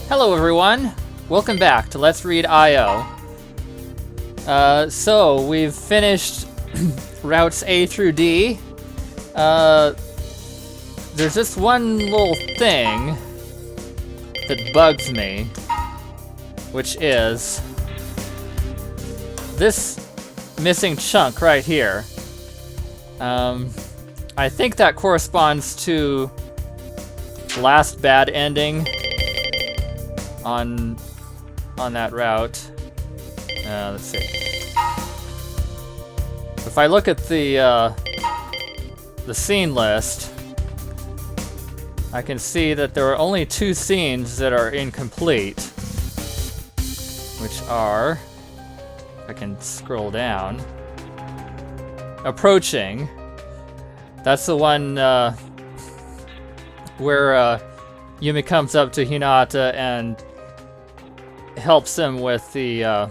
Hello everyone! Welcome back to Let's Read I.O. So we've finished routes A through D. There's just one little thing that bugs me, which is this missing chunk right here. I think that corresponds to last bad ending on that route. Let's see. If I look at the scene list, I can see that there are only 2 scenes that are incomplete, which are, if I can scroll down, Approaching. That's the one where Yumi comes up to Hinata and helps him with the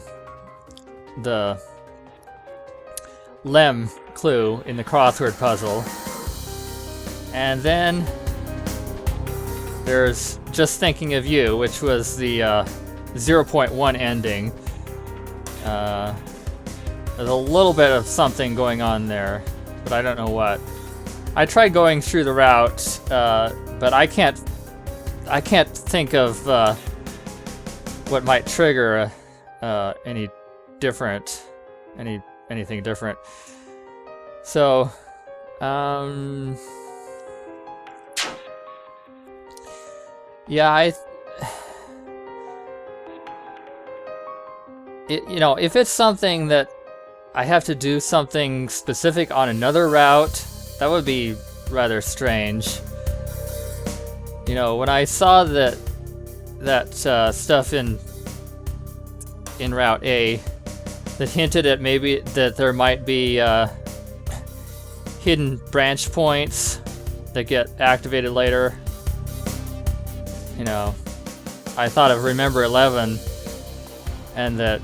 lem clue in the crossword puzzle. And then there's Just Thinking of You, which was the 0.1 ending. There's a little bit of something going on there, but I don't know what. I tried going through the route, but I can't think of what might trigger anything different. So, yeah, if it's something that I have to do something specific on another route, that would be rather strange. When I saw that stuff in Route A that hinted at maybe that there might be hidden branch points that get activated later, I thought of Remember 11, and that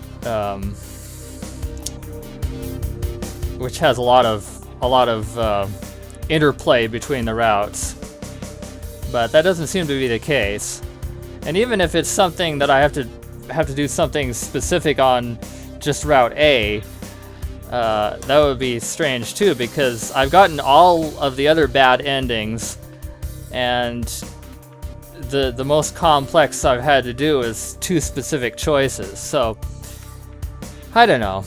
which has a lot of interplay between the routes, but that doesn't seem to be the case. And even if it's something that I have to do something specific on just Route A, that would be strange too, because I've gotten all of the other bad endings, and the most complex I've had to do is 2 specific choices. So I don't know.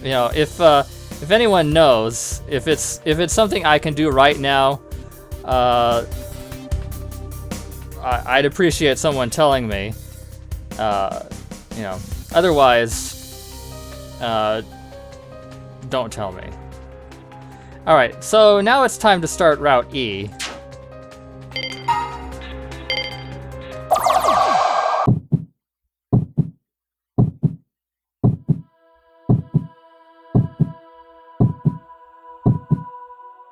If anyone knows, if it's something I can do right now, I'd appreciate someone telling me. Otherwise, don't tell me. Alright, so now it's time to start Route E.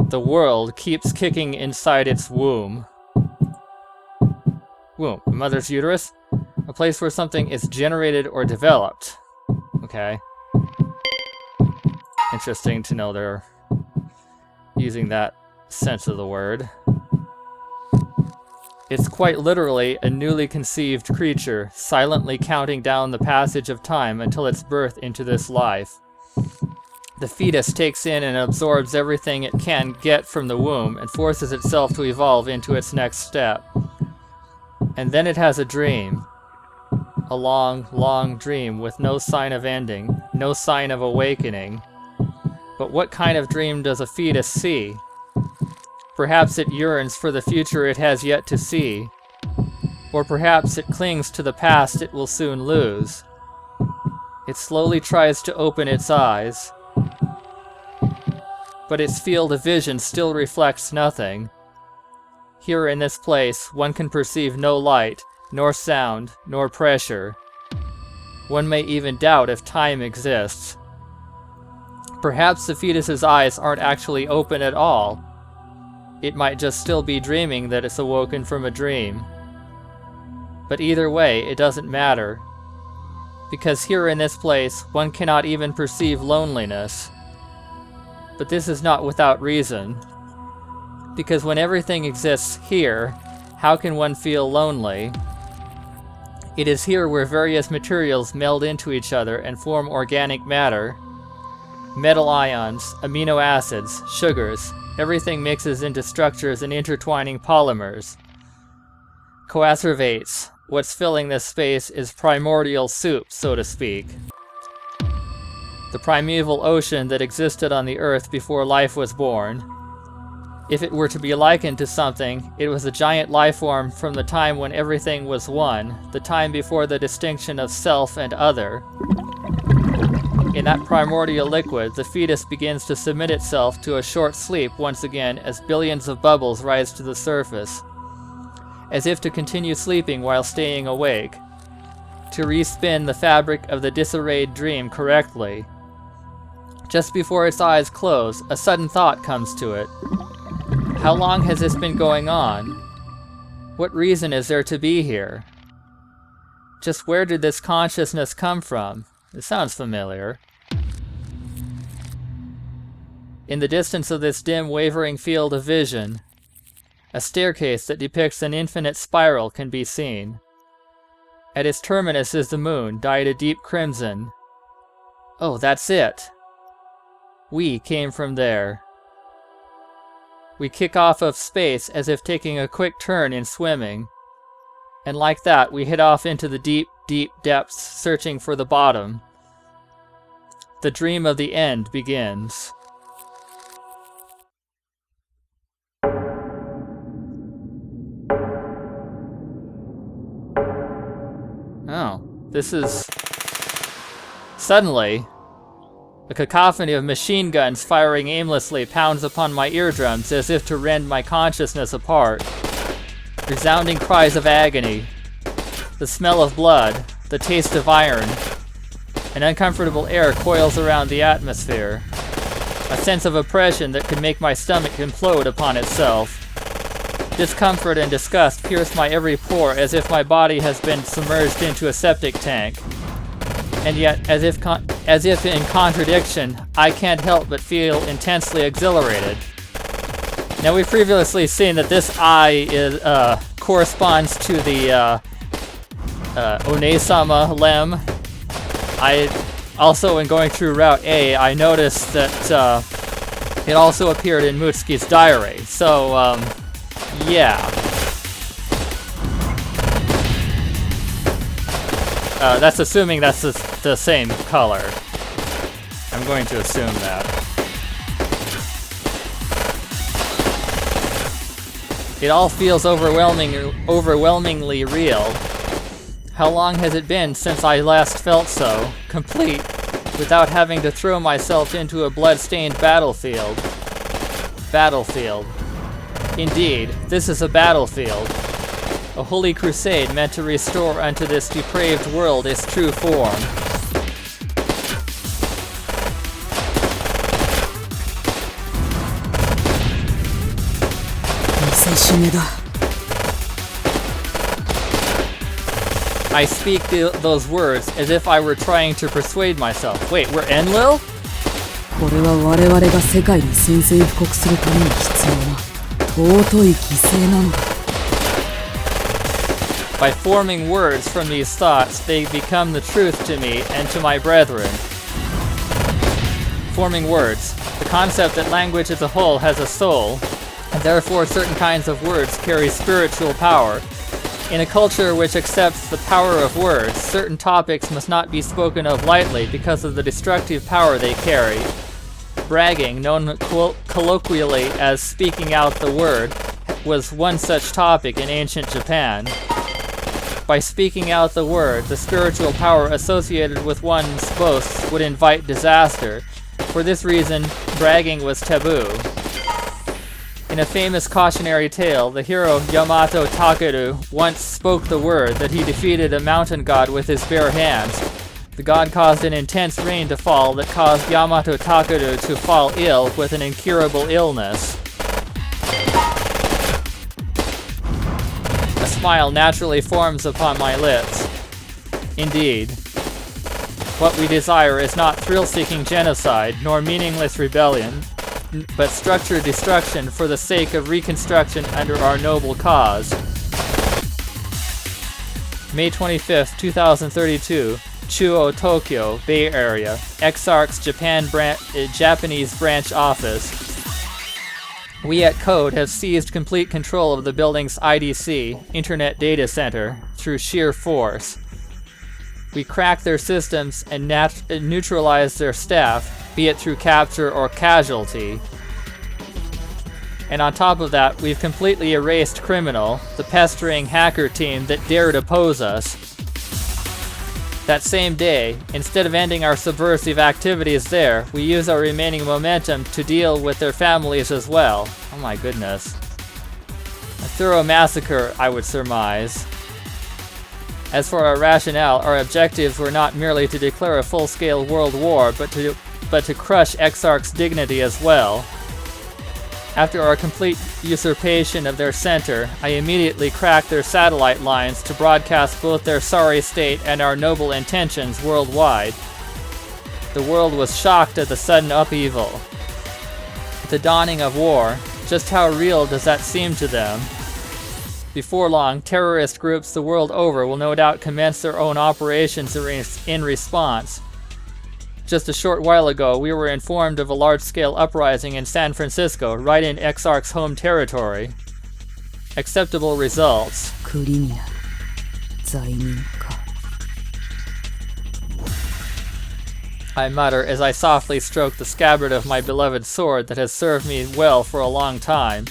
The world keeps kicking inside its womb. Womb, the mother's uterus? A place where something is generated or developed. Okay. Interesting to know they're using that sense of the word. It's quite literally a newly conceived creature, silently counting down the passage of time until its birth into this life. The fetus takes in and absorbs everything it can get from the womb and forces itself to evolve into its next step. And then it has a dream. A long, long dream with no sign of ending, no sign of awakening. But what kind of dream does a fetus see? Perhaps it yearns for the future it has yet to see. Or perhaps it clings to the past it will soon lose. It slowly tries to open its eyes, but its field of vision still reflects nothing. Here in this place, one can perceive no light, nor sound, nor pressure. One may even doubt if time exists. Perhaps the fetus's eyes aren't actually open at all. It might just still be dreaming that it's awoken from a dream. But either way, it doesn't matter. Because here in this place, one cannot even perceive loneliness. But this is not without reason. Because when everything exists here, how can one feel lonely? It is here where various materials meld into each other and form organic matter. Metal ions, amino acids, sugars, everything mixes into structures and intertwining polymers. Coacervates. What's filling this space is primordial soup, so to speak. The primeval ocean that existed on the Earth before life was born. If it were to be likened to something, it was a giant life form from the time when everything was one, the time before the distinction of self and other. In that primordial liquid, the fetus begins to submit itself to a short sleep once again as billions of bubbles rise to the surface, as if to continue sleeping while staying awake, to respin the fabric of the disarrayed dream correctly. Just before its eyes close, a sudden thought comes to it. How long has this been going on? What reason is there to be here? Just where did this consciousness come from? It sounds familiar. In the distance of this dim, wavering field of vision, a staircase that depicts an infinite spiral can be seen. At its terminus is the moon, dyed a deep crimson. Oh, that's it! We came from there. We kick off of space as if taking a quick turn in swimming. And like that, we head off into the deep, deep depths, searching for the bottom. The dream of the end begins. Oh, this is... Suddenly, a cacophony of machine guns firing aimlessly pounds upon my eardrums as if to rend my consciousness apart. Resounding cries of agony, the smell of blood, the taste of iron. An uncomfortable air coils around the atmosphere. A sense of oppression that could make my stomach implode upon itself. Discomfort and disgust pierce my every pore as if my body has been submerged into a septic tank. And yet, as if in contradiction, I can't help but feel intensely exhilarated. Now, we've previously seen that this eye is, corresponds to the One-sama lem. I also, in going through Route A, I noticed that it also appeared in Mutsuki's diary. So, yeah. That's assuming that's the same color. I'm going to assume that. It all feels overwhelmingly real. How long has it been since I last felt so, complete, without having to throw myself into a blood-stained battlefield? Battlefield. Indeed, this is a battlefield. A holy crusade meant to restore unto this depraved world its true form. I speak those words as if I were trying to persuade myself. Wait, we're Enlil? これは我々が世界に宣戦布告するために必要な尊い犠牲なのだ。By forming words from these thoughts, they become the truth to me and to my brethren. Forming words. The concept that language as a whole has a soul, and therefore certain kinds of words carry spiritual power. In a culture which accepts the power of words, certain topics must not be spoken of lightly because of the destructive power they carry. Bragging, known colloquially as speaking out the word, was one such topic in ancient Japan. By speaking out the word, the spiritual power associated with one's boasts would invite disaster. For this reason, bragging was taboo. In a famous cautionary tale, the hero Yamato Takeru once spoke the word that he defeated a mountain god with his bare hands. The god caused an intense rain to fall that caused Yamato Takeru to fall ill with an incurable illness. A smile naturally forms upon my lips. Indeed, what we desire is not thrill-seeking genocide, nor meaningless rebellion, but structured destruction for the sake of reconstruction under our noble cause. May 25th, 2032, Chuo, Tokyo, Bay Area, Exarch's Japanese branch office. We at Code have seized complete control of the building's IDC, Internet Data Center, through sheer force. We cracked their systems and neutralized their staff, be it through capture or casualty. And on top of that, we've completely erased Criminal, the pestering hacker team that dared oppose us. That same day, instead of ending our subversive activities there, we use our remaining momentum to deal with their families as well. Oh my goodness. A thorough massacre, I would surmise. As for our rationale, our objectives were not merely to declare a full-scale world war, but to crush Exarch's dignity as well. After our complete usurpation of their center, I immediately cracked their satellite lines to broadcast both their sorry state and our noble intentions worldwide. The world was shocked at the sudden upheaval. The dawning of war, just how real does that seem to them? Before long, terrorist groups the world over will no doubt commence their own operations in response. Just a short while ago, we were informed of a large-scale uprising in San Francisco, right in Exarch's home territory. Acceptable results. I mutter as I softly stroke the scabbard of my beloved sword that has served me well for a long time.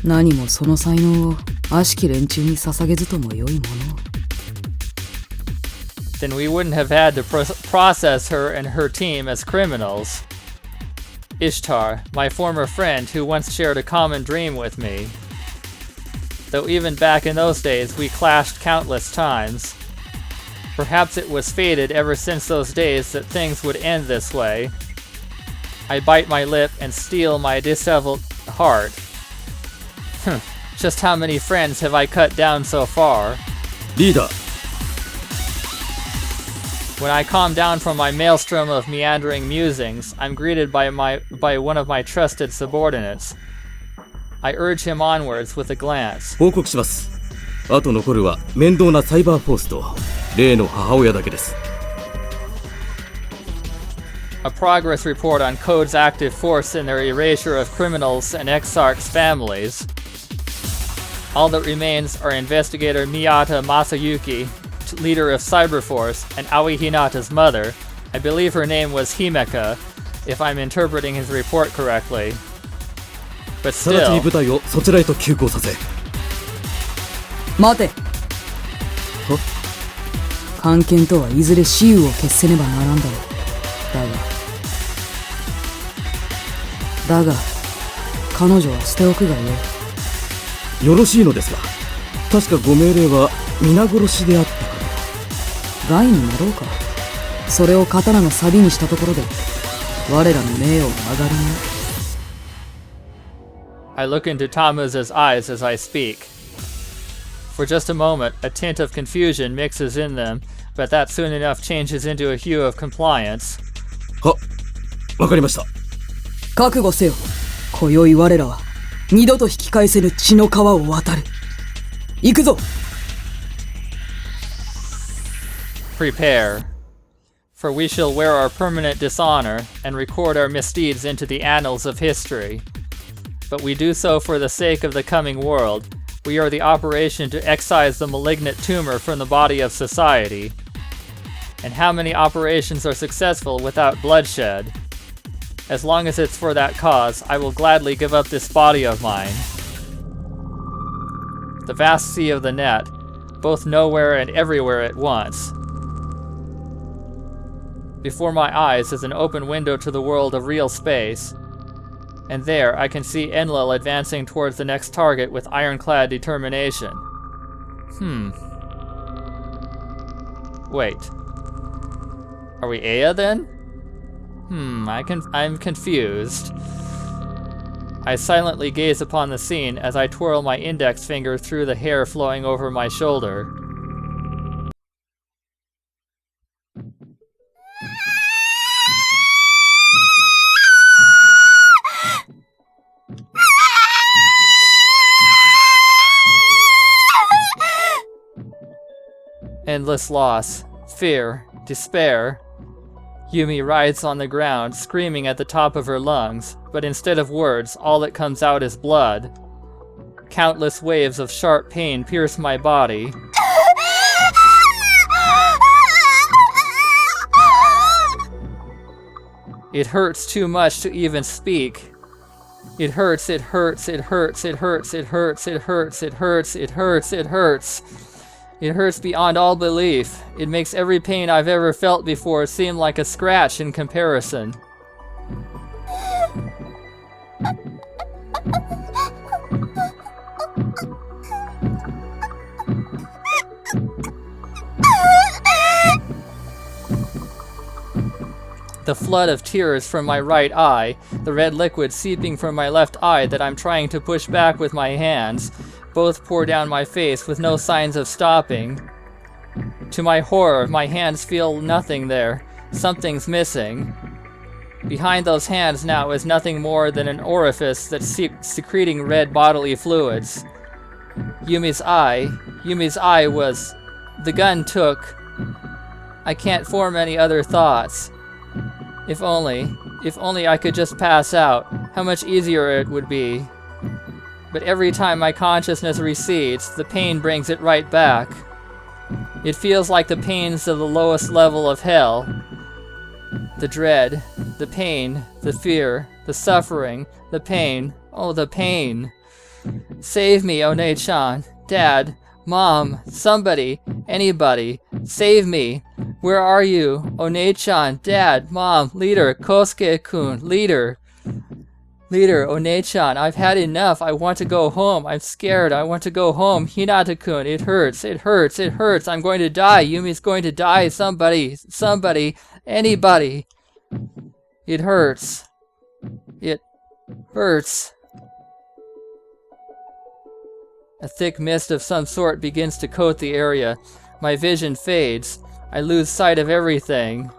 何もその才能を悪しき連中に捧げずともよいもの。 Then we wouldn't have had to process her and her team as criminals. Ishtar, my former friend who once shared a common dream with me. Though even back in those days we clashed countless times. Perhaps it was fated ever since those days that things would end this way. I bite my lip and steel my disheveled heart. Just how many friends have I cut down so far? Leader. When I calm down from my maelstrom of meandering musings, I'm greeted by one of my trusted subordinates. I urge him onwards with a glance. 報告します。あと残るは面倒なサイバーフォースと例の母親だけです。A progress report on Code's active force in their erasure of criminals and Exarch's families. All that remains are investigator Miyata Masayuki, leader of Cyberforce, and Aoi Hinata's mother. I believe her name was Himeka, if I'm interpreting his report correctly. But 直ちに still... 部隊をそちらへと急行させ。待て。官憲とはいずれ雌雄を決せねばならんだろう。だが彼女は捨ておくがよい。よろしいのですが、確かご命令は皆殺しであったから。害になろうか。それを刀の錆にしたところで我らの名誉は上がるね。I look into Tamaza's eyes as I speak. For just a moment, a tint of confusion mixes in them, but that soon enough changes into a hue of compliance. は、わかりました。覚悟せよ。今宵我らは二度と引き返せぬ血の川を渡る。行くぞ。Prepare, for we shall wear our permanent dishonor and record our misdeeds into the annals of history. But we do so for the sake of the coming world. We are the operation to excise the malignant tumor from the body of society. And how many operations are successful without bloodshed? As long as it's for that cause, I will gladly give up this body of mine. The vast sea of the net, both nowhere and everywhere at once. Before my eyes is an open window to the world of real space. And there I can see Enlil advancing towards the next target with ironclad determination. Wait. Are we Aya then? I'm confused. I silently gaze upon the scene as I twirl my index finger through the hair flowing over my shoulder. Endless loss, fear, despair. Yumi writhes on the ground, screaming at the top of her lungs, but instead of words, all that comes out is blood. Countless waves of sharp pain pierce my body. It hurts too much to even speak. It hurts, it hurts, it hurts, it hurts, it hurts, it hurts, it hurts, it hurts, it hurts. It hurts beyond all belief. It makes every pain I've ever felt before seem like a scratch in comparison. The flood of tears from my right eye, the red liquid seeping from my left eye that I'm trying to push back with my hands, both pour down my face with no signs of stopping. To my horror, my hands feel nothing there. Something's missing. Behind those hands now is nothing more than an orifice that's secreting red bodily fluids. Yumi's eye was... The gun took... I can't form any other thoughts. If only I could just pass out, how much easier it would be. But every time my consciousness recedes, the pain brings it right back. It feels like the pains of the lowest level of hell. The dread, the pain, the fear, the suffering, the pain, oh the pain. Save me, One-chan, Dad, Mom, somebody, anybody, save me. Where are you? One-chan, Dad, Mom, leader, Kosuke-kun, leader. Leader, One-chan, I've had enough. I want to go home. I'm scared. I want to go home. Hinata-kun, it hurts. It hurts. It hurts. I'm going to die. Yumi's going to die. Somebody, anybody. It hurts. It hurts. A thick mist of some sort begins to coat the area. My vision fades. I lose sight of everything.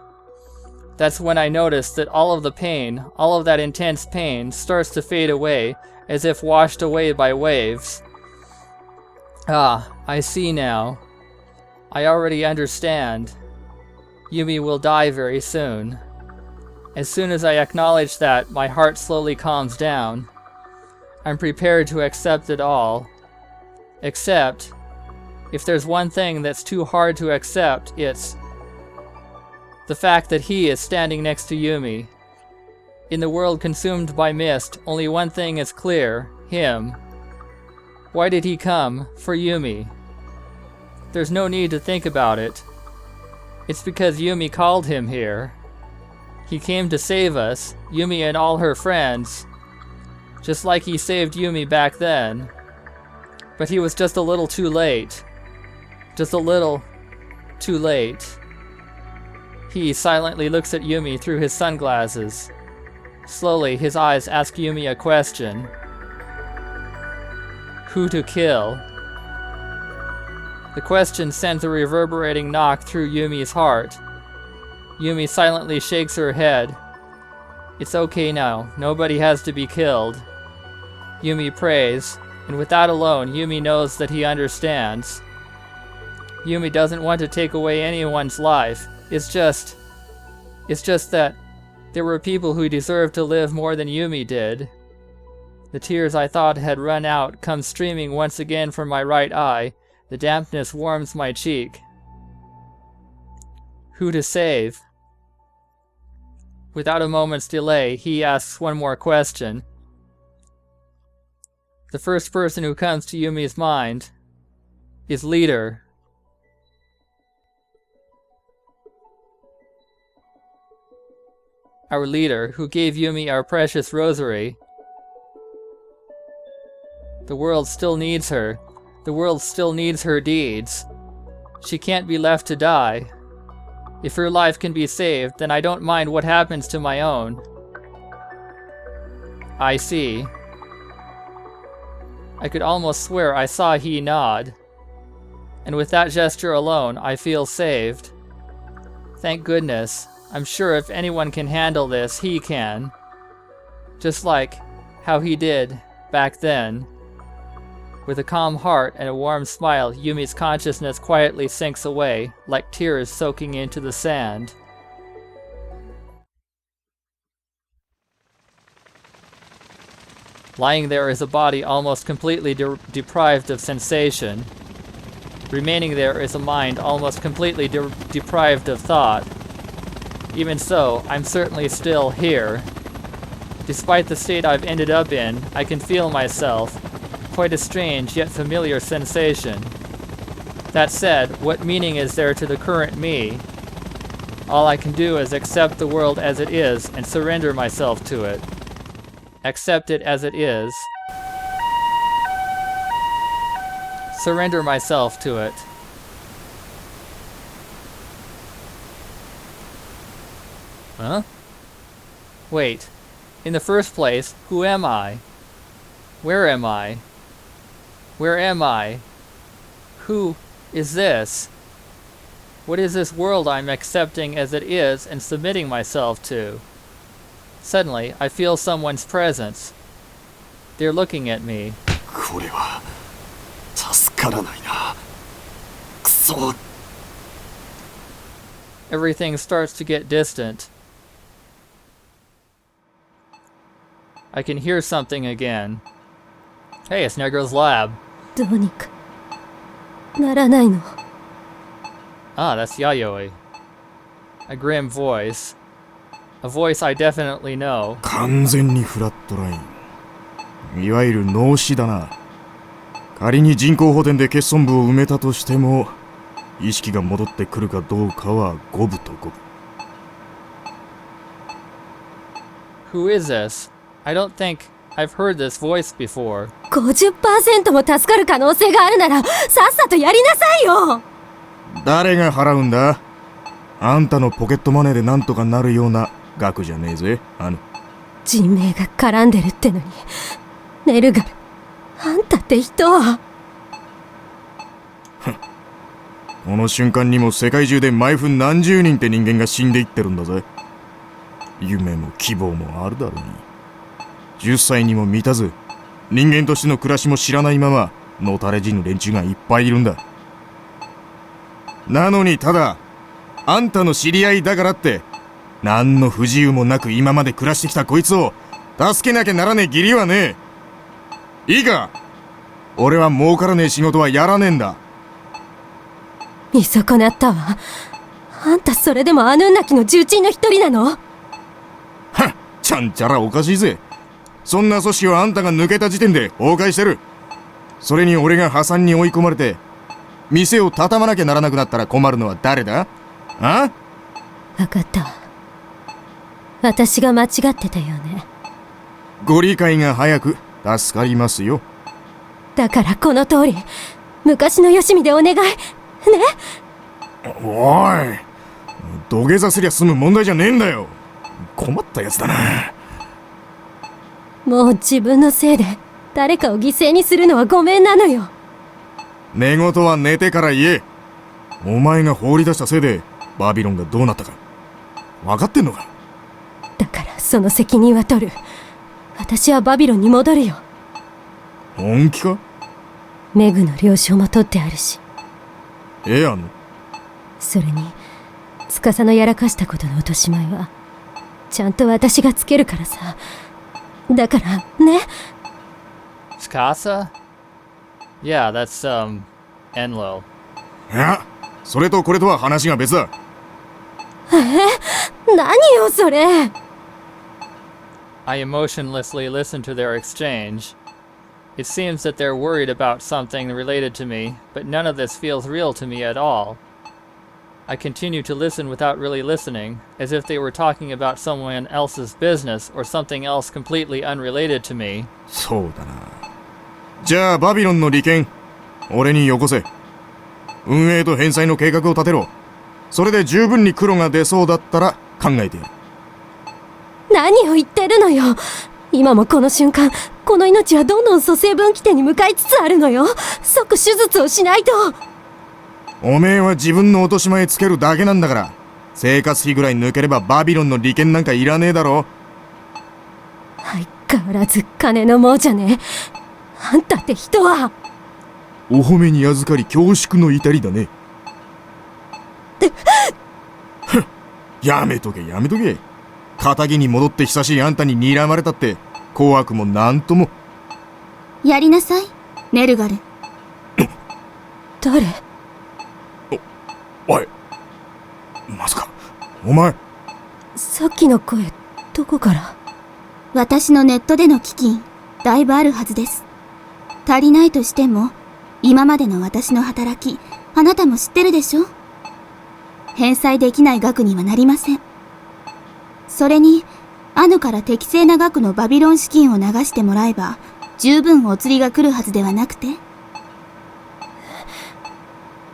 That's when I notice that all of the pain, all of that intense pain, starts to fade away, as if washed away by waves. Ah, I see now. I already understand. Yumi will die very soon. As soon as I acknowledge that, my heart slowly calms down. I'm prepared to accept it all. Except, if there's one thing that's too hard to accept, it's the fact that he is standing next to Yumi. In the world consumed by mist, only one thing is clear, him. Why did he come? For Yumi. There's no need to think about it. It's because Yumi called him here. He came to save us, Yumi and all her friends, just like he saved Yumi back then. But he was just a little too late. Just a little too late. He silently looks at Yumi through his sunglasses. Slowly, his eyes ask Yumi a question. Who to kill? The question sends a reverberating knock through Yumi's heart. Yumi silently shakes her head. It's okay now. Nobody has to be killed. Yumi prays, and with that alone, Yumi knows that he understands. Yumi doesn't want to take away anyone's life. It's just that there were people who deserved to live more than Yumi did. The tears I thought had run out come streaming once again from my right eye. The dampness warms my cheek. Who to save? Without a moment's delay, he asks one more question. The first person who comes to Yumi's mind is Leader. Our leader, who gave Yumi our precious rosary. The world still needs her. The world still needs her deeds. She can't be left to die. If her life can be saved, then I don't mind what happens to my own. I see. I could almost swear I saw he nod. And with that gesture alone, I feel saved. Thank goodness. I'm sure if anyone can handle this, he can. Just like how he did back then. With a calm heart and a warm smile, Yumi's consciousness quietly sinks away, like tears soaking into the sand. Lying there is a body almost completely deprived of sensation. Remaining there is a mind almost completely deprived of thought. Even so, I'm certainly still here. Despite the state I've ended up in, I can feel myself. Quite a strange yet familiar sensation. That said, what meaning is there to the current me? All I can do is accept the world as it is and surrender myself to it. Accept it as it is. Surrender myself to it. Huh? Wait. In the first place, who am I? Where am I? Where am I? Who is this? What is this world I'm accepting as it is and submitting myself to? Suddenly, I feel someone's presence. They're looking at me. これは助からないな。くそ。 Everything starts to get distant. I can hear something again. Hey, it's Negro's lab. どうにかならないの。 Ah, that's Yayoi. A grim voice. A voice I definitely know. 完全にフラットライン。いわゆる脳死だな。仮に人工補填で欠損部を埋めたとしても、意識が戻ってくるかどうかは五分と五分。Who is this? I don't think I've heard this voice before. 50% も助かる可能性があるなら、さっさとやりなさいよ。誰が払うんだ？あんたのポケットマネーでなんとかなるような額じゃねえぜ、人命が絡んでるってのに、ネルガル、あんたって人は。この瞬間にも世界中で毎分何十人って人間が死んでいってるんだぜ。夢も希望もあるだろうに。10歳にも満たず、人間としての暮らしも知らないまま、のたれ死ぬ連中がいっぱいいるんだ。なのにただ、あんたの知り合いだからって、何の不自由もなく今まで暮らしてきたこいつを、助けなきゃならねえ義理はねえ。いいか？俺は儲からねえ仕事はやらねえんだ。見損なったわ。あんたそれでもアヌンナキの重鎮の一人なの？はっ、ちゃんちゃらおかしいぜ。そんな組織はあんたが抜けた時点で崩壊してる。それに俺が破産に追い込まれて、店を畳まなきゃならなくなったら困るのは誰だ？あ？わかったわ。私が間違ってたよね。ご理解が早く助かりますよ。だからこの通り、昔のよしみでお願い。ね？おい、土下座すりゃ済む問題じゃねえんだよ。困ったやつだな。もう自分のせいで誰かを犠牲にするのはごめんなのよ。寝言は寝てから言え。お前が放り出したせいでバビロンがどうなったか分かってんのか？だからその責任は取る。私はバビロンに戻るよ。本気か？メグの了承も取ってあるし。それに司のやらかしたことの落とし前はちゃんと私がつけるからさ。だからね。Tsukasa? Yeah, that's, Enlil. いや、それとこれとは話が別だ。何よそれ。I emotionlessly listen to their exchange. It seems that they're worried about something related to me, but none of this feels real to me at all. I continue to listen without really listening, as if they were talking about someone else's business or something else completely unrelated to me. そうだな。じゃあバビロンの利権、俺によこせ。運営と返済の計画を立てろ。それで十分に黒が出そうだったら考えてやる。何を言ってるのよ。今もこの瞬間、この命はどんどん蘇生分岐点に向かいつつあるのよ。即手術をしないと。おめえは自分の落とし前つけるだけなんだから、生活費ぐらい抜ければバビロンの利権なんかいらねえだろ。相変わらず金の亡者ね。あんたって人は。お褒めに預かり恐縮の至りだね。やめとけやめとけ。仇に戻って久しいあんたに睨まれたって怖くもなんとも。やりなさい、ネルガル。誰？おい、まさかお前。さっきの声どこから？私のネットでの基金だいぶあるはずです。足りないとしても今までの私の働き、あなたも知ってるでしょ。返済できない額にはなりません。それにアヌから適正な額のバビロン資金を流してもらえば十分お釣りが来るはずではなくて。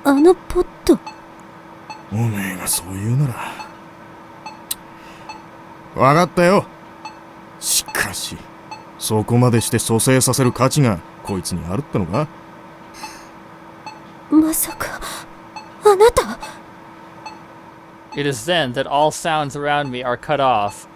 あのポット。おめえがそう言うならわかったよ。しかしそこまでして蘇生させる価値がこいつにあるってのか。まさかあなた。 It is then that all sounds around me are cut off.